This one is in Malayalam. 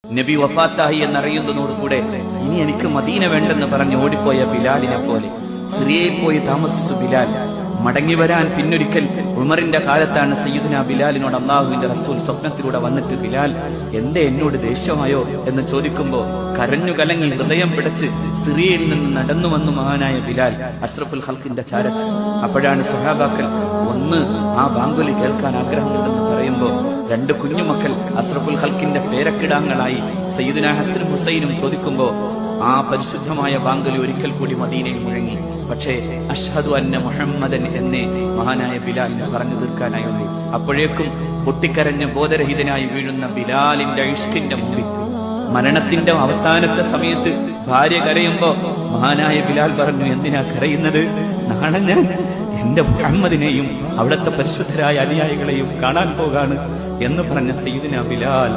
നബി വഫാത്തായി എന്നറിയുന്നതോടുകൂടെ ഇനി എനിക്ക് മദീന വേണ്ടെന്ന് പറഞ്ഞ് ഓടിപ്പോയ ബിലാലിനെ പോലെ സിറിയയിൽ പോയി താമസിച്ചു ബിലാൽ. മടങ്ങി വരാൻ പിന്നൊരിക്കൽ ഉമറിന്റെ കാലത്താണ് സയ്യിദുനാ ബിലാലിനോട് അള്ളാഹുവിന്റെ റസൂൽ സ്വപ്നത്തിലൂടെ വന്നിട്ട്, ബിലാൽ എന്തേ എന്നോട് ദേഷ്യമായോ എന്ന് ചോദിക്കുമ്പോ കരഞ്ഞു കലങ്ങി ഹൃദയം പിടച്ച് സിറിയയിൽ നിന്ന് നടന്നു വന്നു മഹാനായ ബിലാൽ അഷ്റഫുൽ ഖൽഖിന്റെ ചാരത്ത്. അപ്പോഴാണ് സ്വഹാബാക്കൾ ഒന്ന് ആ ബാങ്കുലി കേൾക്കാൻ ആഗ്രഹമുണ്ടെന്ന് പറയുമ്പോ രണ്ട് കുഞ്ഞുമക്കൾ അഷ്റഫുൽ ഖൽഖിന്റെ പേരക്കിടാങ്ങളായി സയ്യിദുനാ ഹസനും ഹുസൈനും ചോദിക്കുമ്പോ ആ പരിശുദ്ധമായ ബാങ്കുലി ഒരിക്കൽ കൂടി മദീനയിൽ മുഴങ്ങി. പക്ഷേ അഷ്ഹദു അന്ന മുഹമ്മദൻ എന്നേ മഹാനായ ബിലാലിനെ പറഞ്ഞു തീർക്കാനായുള്ളൂ. അപ്പോഴേക്കും പൊട്ടിക്കരഞ്ഞ ബോധരഹിതനായി വീഴുന്ന ബിലാലിന്റെ ഇഷ്കിന്റെ മുമ്പിൽ മരണത്തിന്റെ അവസാനത്തെ സമയത്ത് ഭാര്യ കരയുമ്പോ മഹാനായ ബിലാൽ പറഞ്ഞു, എന്തിനാ കരയുന്നത്? നാളെ ഞാൻ എന്റെ മുഹമ്മദിനെയും അവിടുത്തെ പരിശുദ്ധരായ അനുയായികളെയും കാണാൻ പോകാണ് എന്ന് പറഞ്ഞ സയ്യിദുനാ ബിലാൽ.